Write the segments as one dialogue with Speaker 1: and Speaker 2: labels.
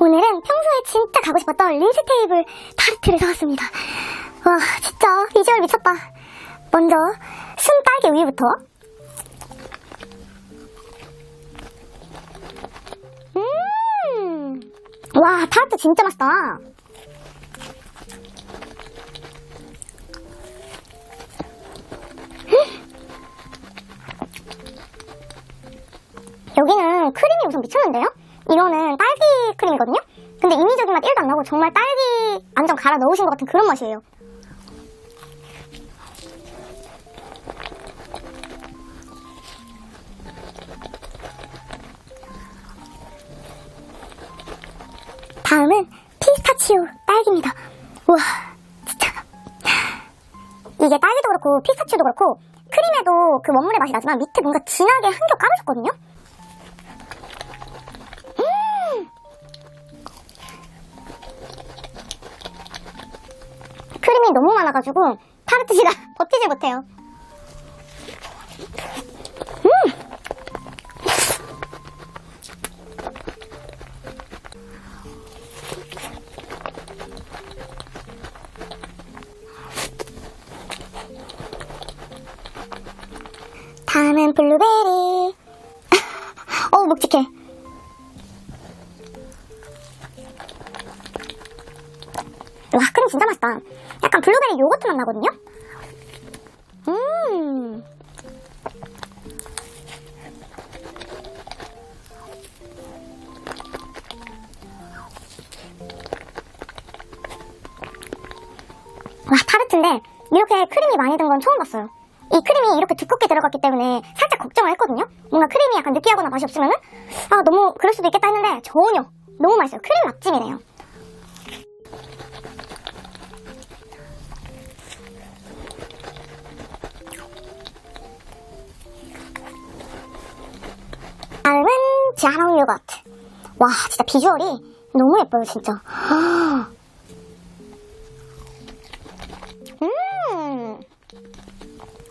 Speaker 1: 오늘은 평소에 진짜 가고 싶었던 린스 테이블 타르트를 사왔습니다. 와, 진짜 비주얼 미쳤다. 먼저 순딸기 우유부터. 와, 타르트 진짜 맛있다. 여기는 크림이 우선 미쳤는데요? 이거는 딸기 크림이거든요? 근데 인위적인 맛 1도 안 나고 정말 딸기 완전 갈아 넣으신 것 같은 그런 맛이에요. 다음은 피스타치오 딸기입니다. 우와, 진짜. 이게 딸기도 그렇고 피스타치오도 그렇고 크림에도 그 원물의 맛이 나지만 밑에 뭔가 진하게 한 겹 깔아줬거든요? 크림이 너무 많아가지고 타르트가 버티질 못해요. 다음은 블루베리. 어우, 묵직해. 와, 크림 진짜 맛있다. 약간 블루베리 요거트 맛 나거든요? 와, 타르트인데 이렇게 크림이 많이 든 건 처음 봤어요. 이 크림이 이렇게 두껍게 들어갔기 때문에 살짝 걱정을 했거든요? 뭔가 크림이 약간 느끼하거나 맛이 없으면은 너무 그럴 수도 있겠다 했는데 전혀. 너무 맛있어요. 크림 맛집이네요. 다음은 자롱 요거트. 와, 진짜 비주얼이 너무 예뻐요, 진짜.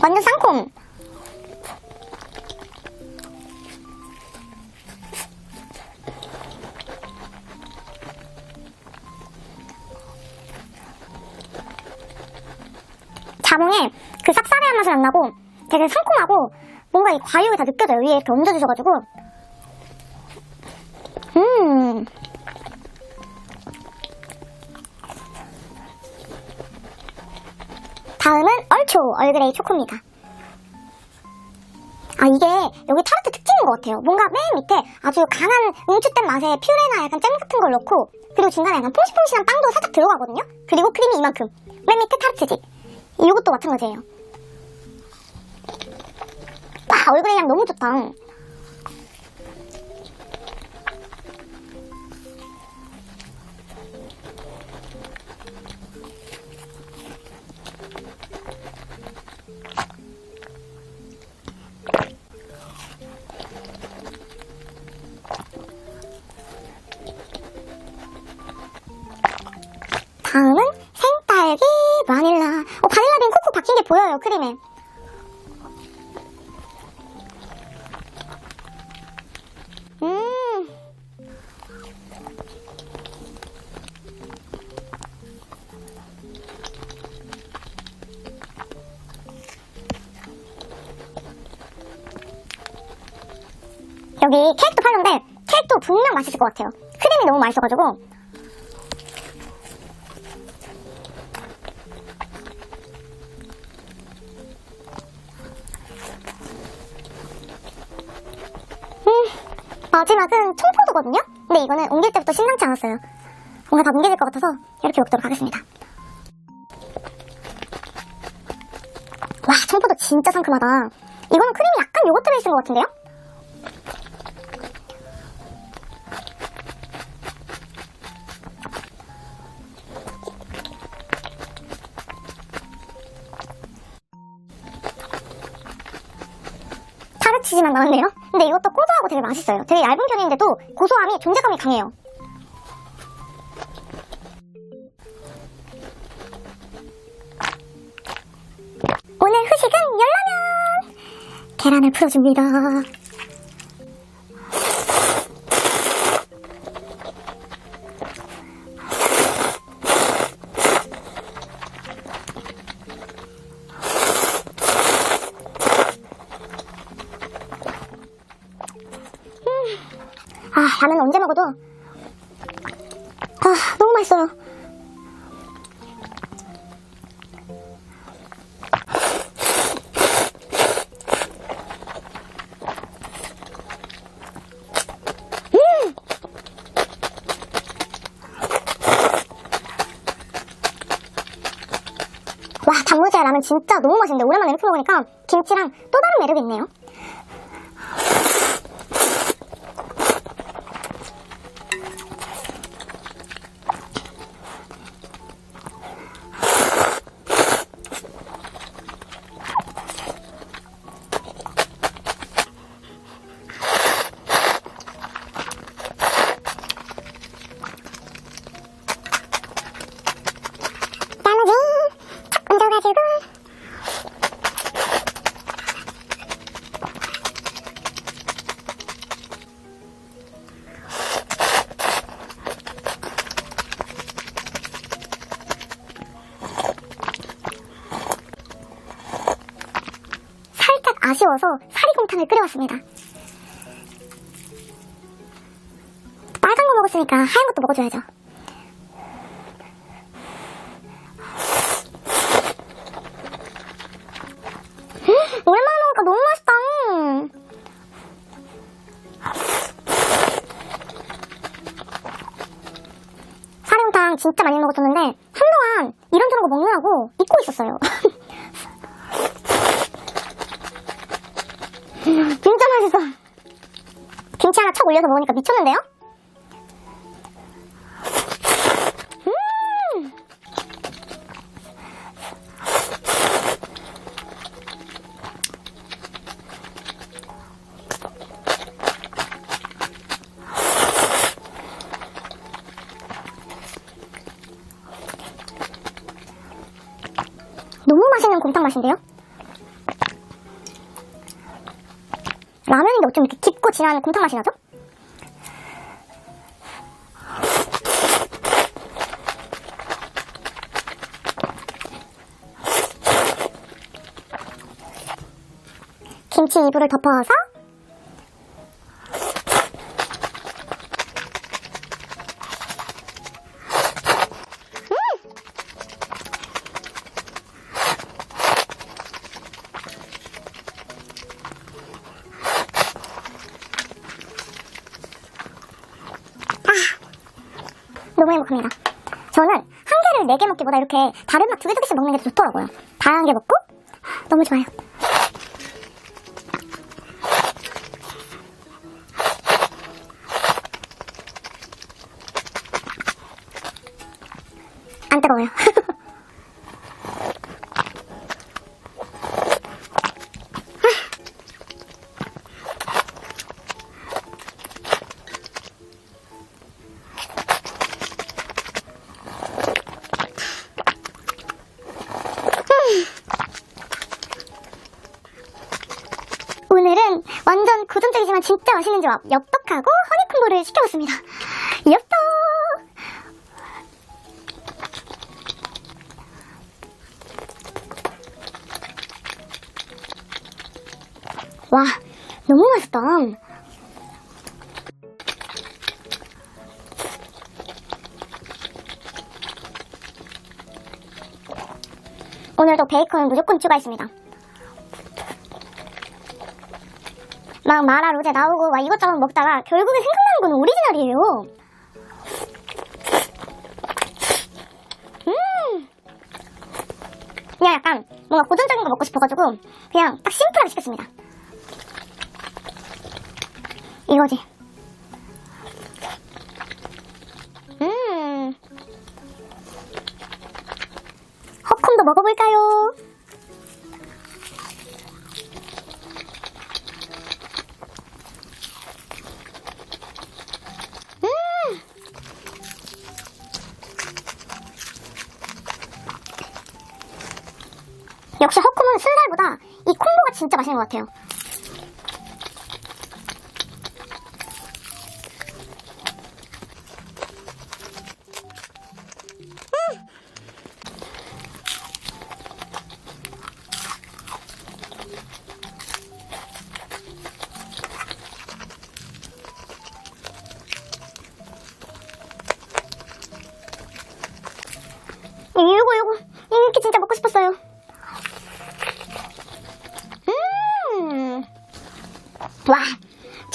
Speaker 1: 완전 상콤. 자몽에 그 쌉싸래한 맛은 안 나고 되게 상콤하고 뭔가 이 과육이 다 느껴져요. 위에 이렇게 얹어주셔가지고. 다음은 얼초 얼그레이 초코입니다. 이게 여기 타르트 특징인 것 같아요. 뭔가 맨 밑에 아주 강한 응축된 맛의 퓨레나 약간 잼 같은 걸 넣고 그리고 중간에 약간 퐁신퐁신한 빵도 살짝 들어가거든요. 그리고 크림이 이만큼. 맨 밑에 타르트지. 이것도 마찬가지예요. 와, 얼그레이 향 너무 좋다. 다음은 생딸기 바닐라. 바닐라빈 콕콕 박힌 게 보여요, 크림에. 여기 케이크도 팔는데 케이크도 분명 맛있을 것 같아요. 크림이 너무 맛있어가지고. 마지막은 청포도거든요? 근데 이거는 옮길 때부터 심상치 않았어요. 뭔가 다 뭉개질 것 같아서 이렇게 먹도록 하겠습니다. 와, 청포도 진짜 상큼하다. 이거는 크림이 약간 요거트 베이스인 것 같은데요? 타르치지만 나왔네요. 근데 이것도 고소하고 되게 맛있어요. 되게 얇은 편인데도 고소함이 존재감이 강해요. 오늘 후식은 열라면! 계란을 풀어줍니다. 먹어도 너무 맛있어요. 와, 단무지에 라면 진짜 너무 맛있는데 오랜만에 이렇게 먹으니까 김치랑 또 다른 매력이 있네요. 아쉬워서 사리곰탕을 끓여왔습니다. 빨간 거 먹었으니까 하얀 것도 먹어줘야죠. 오랜만에 먹으니까 너무 맛있다. 사리곰탕 진짜 많이 먹었었는데 한동안 이런저런 거 먹느라고 잊고 있었어요. 진짜 맛있어. 김치 하나 척 올려서 먹으니까 미쳤는데요? 너무 맛있는 곰탕 맛인데요? 라면인데 어쩜 이렇게 깊고 진한 곰탕 맛이 나죠? 김치 이불을 덮어서 너무 행복합니다. 저는 한 개를 4개 먹기보다 이렇게 다른 맛 2개, 2개씩 먹는 게 더 좋더라고요. 다양한 게 먹고 너무 좋아요. 안 뜨거워요. 오늘은 완전 고전적이지만 진짜 맛있는 조합 엽떡하고 허니콤보를 시켜봤습니다. 엽떡! 와, 너무 맛있다. 오늘도 베이컨을 무조건 추가했습니다. 막 마라 로제 나오고 막 이것저것 먹다가 결국에 생각나는 건 오리지널이에요. 그냥 약간 뭔가 고전적인 거 먹고 싶어가지고 그냥 딱 심플하게 시켰습니다. 이거지. 허콤도 먹어볼까요? 역시 허콤은 순살보다 이 콤보가 진짜 맛있는 것 같아요.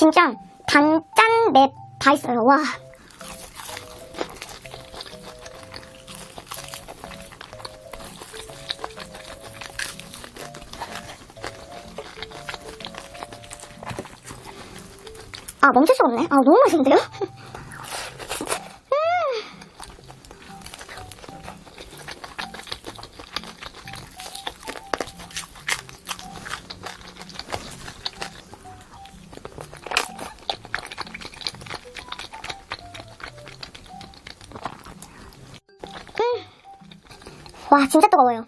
Speaker 1: 진짜 단짠 맵 다 있어요. 와. 아, 멈출 수가 없네. 아, 너무 맛있는데요? 와, 진짜 뜨거워요.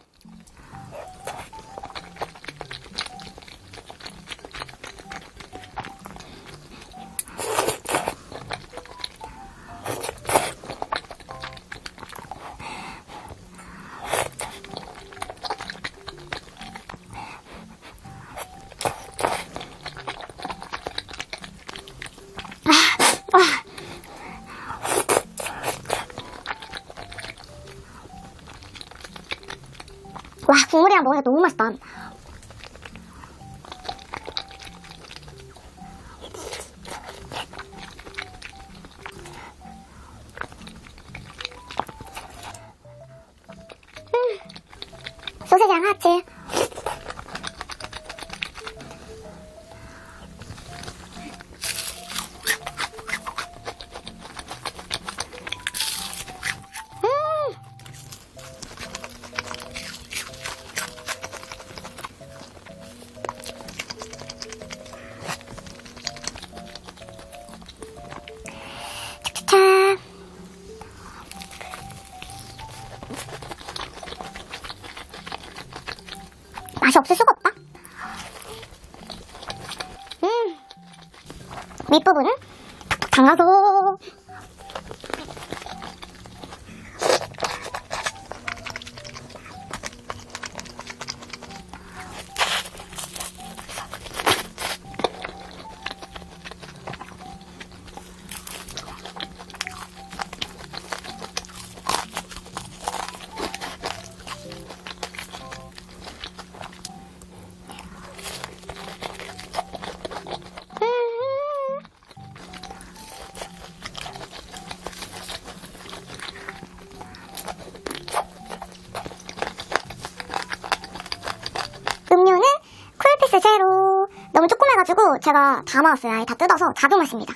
Speaker 1: 와, 국물이랑 먹으니까 너무 맛있다. 소세지랑 하츠. 자, 맛이 없을 수가 없다. 밑부분은 담가서 음료는 쿨피스 제로. 너무 조그매가지고 제가 다 먹었어요. 아예 다 뜯어서 작은 맛입니다.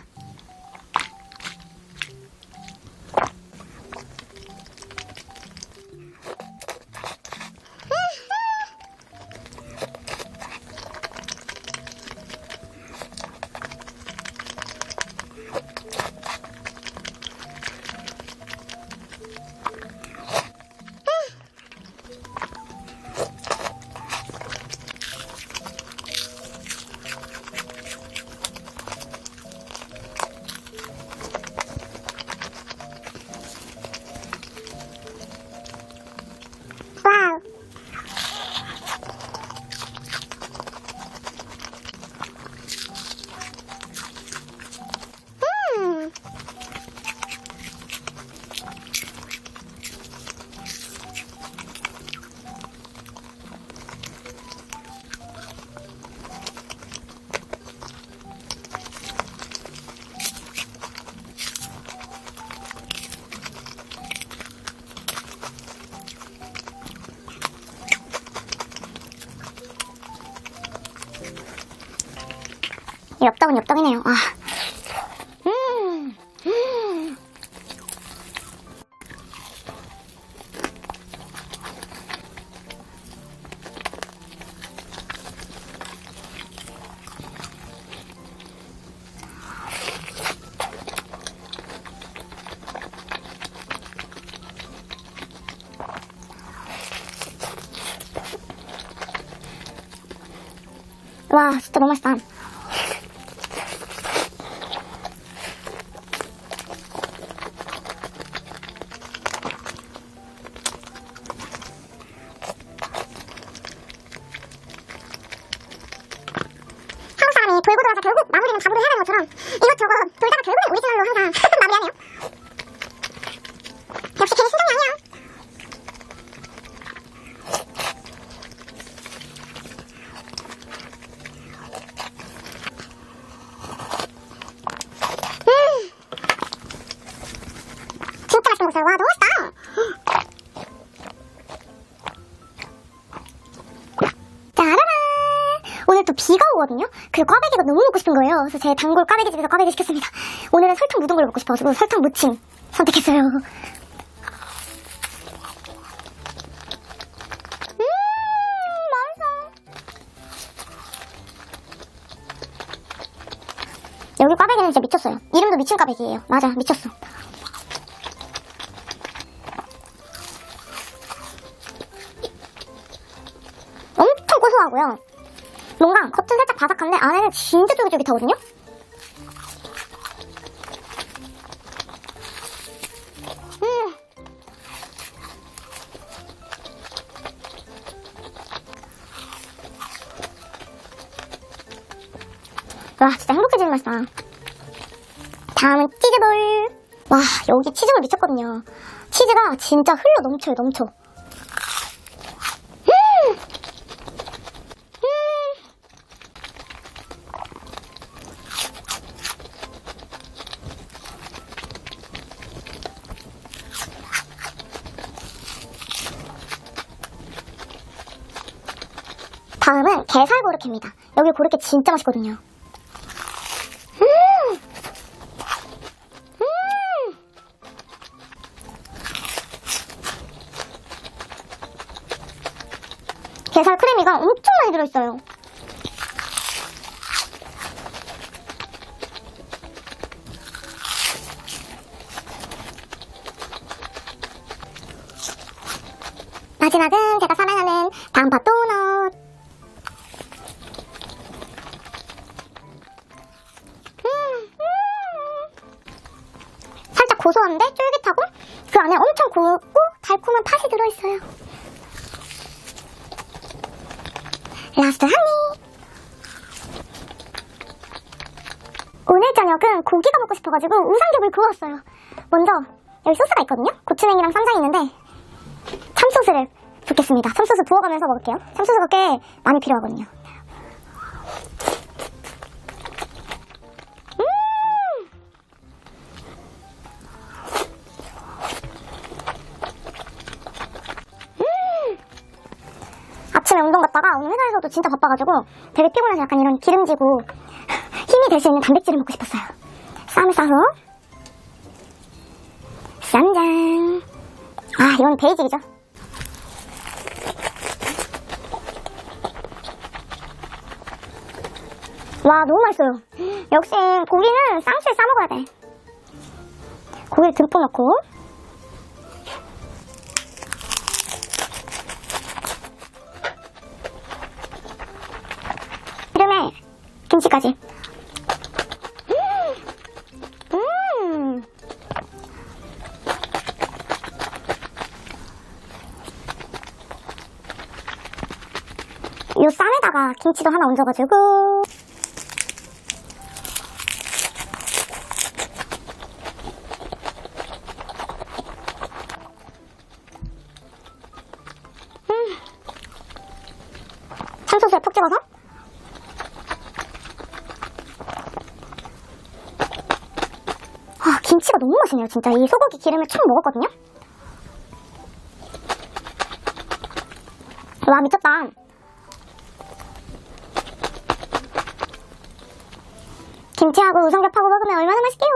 Speaker 1: 와우. 엽떡은 엽떡이네요. 아. 와, 진짜 너무 맛있다. 한국 사람이 돌고 돌아서 결국 마무리는 밥으로 해야 되는 것처럼 이것저것 돌다가 결국은 오리지널로 항상 마무리하네요. 역시 괜히 신경이 아니야. 먹었어요. 와, 너무 맛있다. 짜라란! 오늘 또 비가 오거든요? 그리고 꽈배기가 너무 먹고 싶은 거예요. 그래서 제 단골 꽈배기집에서 꽈배기 시켰습니다. 오늘은 설탕 묻은 걸 먹고 싶어가지고 설탕 무침 선택했어요. 여기 꽈배기는 진짜 미쳤어요. 이름도 미친 꽈배기예요. 맞아, 미쳤어. 엄청 고소하고요. 뭔가 겉은 살짝 바삭한데 안에는 진짜 쫄깃쫄깃하거든요? 와, 진짜 행복해지는 맛이다. 다음은 치즈볼. 와, 여기 치즈볼 미쳤거든요. 치즈가 진짜 흘러 넘쳐요, 넘쳐. 다음은 게살 고르케입니다. 여기 고르케 진짜 맛있거든요. 게살 크래미가 엄청 많이 들어있어요. 마지막은 제가 사랑하는 단팥 도넛. 살짝 고소한데 쫄깃하고 그 안에 엄청 곱고 달콤한 팥이 들어있어요. 라스트 한 입. 오늘 저녁은 고기가 먹고 싶어가지고 우삼겹을 구웠어요. 먼저 여기 소스가 있거든요. 고추냉이랑 쌈장이 있는데 참소스를 붓겠습니다. 참소스 부어가면서 먹을게요. 참소스가 꽤 많이 필요하거든요. 아침에 운동 갔다가 오늘 회사에서도 진짜 바빠가지고 되게 피곤해서 약간 이런 기름지고 힘이 될 수 있는 단백질을 먹고 싶었어요. 쌈을 싸서 쌈장. 아, 이건 베이직이죠. 와, 너무 맛있어요. 역시 고기는 쌍시에 싸 먹어야 돼. 고기를 듬뿍 넣고 기름에 김치까지. 요 쌈에다가 김치도 하나 얹어가지고 참소스에 푹 찍어서 김치가 너무 맛있네요. 진짜 이 소고기 기름을 촥 먹었거든요. 와, 미쳤다. 김치하고 우삼겹하고 먹으면 얼마나 맛있게요.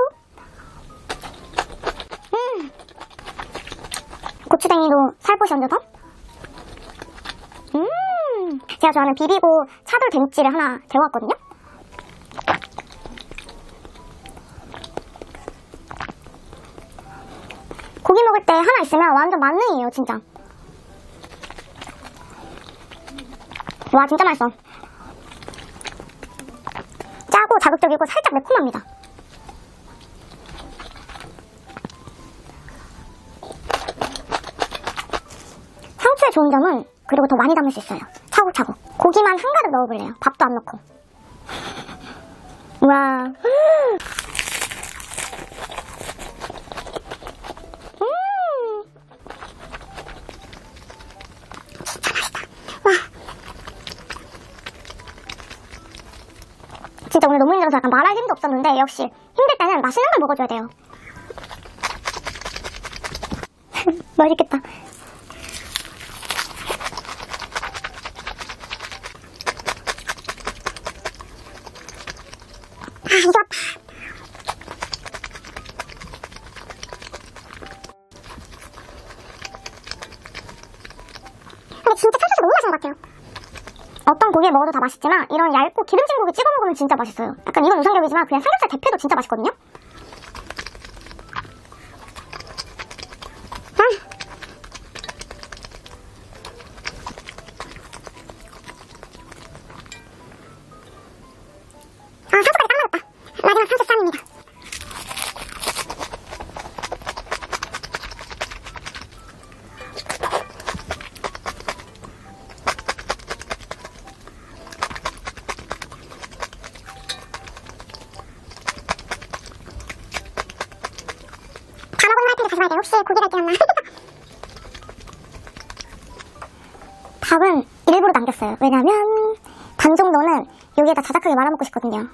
Speaker 1: 고추냉이도 살포시 얹어서 제가 좋아하는 비비고 차돌 된찌를 하나 데워왔거든요. 고기 먹을 때 하나 있으면 완전 만능이에요, 진짜. 와, 진짜 맛있어. 짜고 자극적이고 살짝 매콤합니다. 상추의 좋은 점은 그리고 더 많이 담을 수 있어요. 차곡차곡. 고기만 한 가득 넣어볼래요. 밥도 안 넣고. 와. 진짜 오늘 너무 힘들어서 약간 말할 힘도 없었는데 역시 힘들 때는 맛있는 걸 먹어줘야 돼요. 맛있겠다. 아, 이거 왔다. 근데 진짜 참소스 너무 맛있는 것 같아요. 어떤 고기에 먹어도 다 맛있지만 이런 얇고 기름진 고기 찍어 먹으면 진짜 맛있어요. 약간 이건 우상겹이지만 그냥 삼겹살 대패도 진짜 맛있거든요. 상추까지 딱 맞았다. 마지막 상추 쌈입니다. 다 먹은 할 텐데 다시 봐야 돼. 혹시 고기가 있긴 없나? 밥은 일부러 남겼어요. 왜냐면 반 정도는 여기에다 자작하게 말아먹고 싶거든요.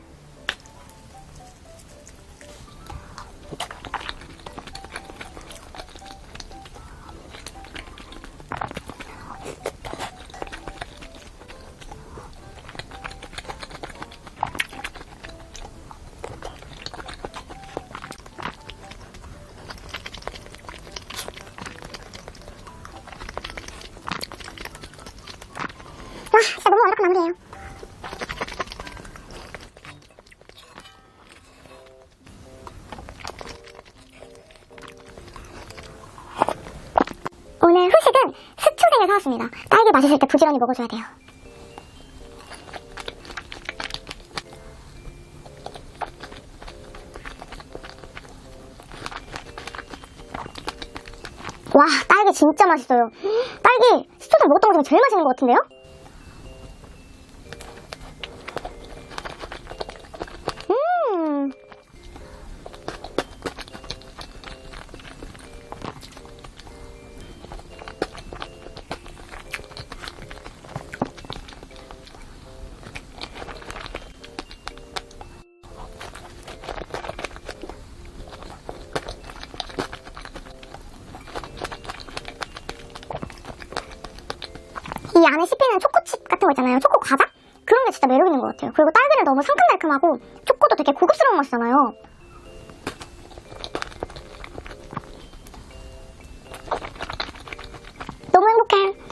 Speaker 1: 와, 진짜 너무 완벽한 마무리예요. 오늘 후식은 스초생을 사왔습니다. 딸기 맛있을 때 부지런히 먹어줘야 돼요. 와, 딸기 진짜 맛있어요. 딸기 스초생 먹었던 것 중에 제일 맛있는 것 같은데요? 이 안에 씹히는 초코칩 같은 거 있잖아요. 초코 과자? 그런 게 진짜 매력 있는 것 같아요. 그리고 딸기는 너무 상큼달큼하고 초코도 되게 고급스러운 맛이잖아요. 너무 행복해.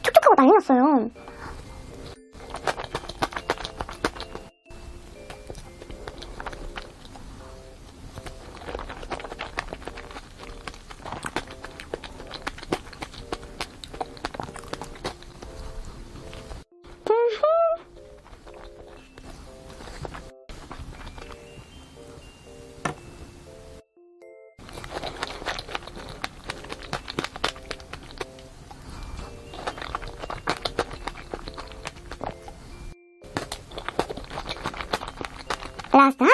Speaker 1: 촉촉하고 난리 났어요. 라스트 한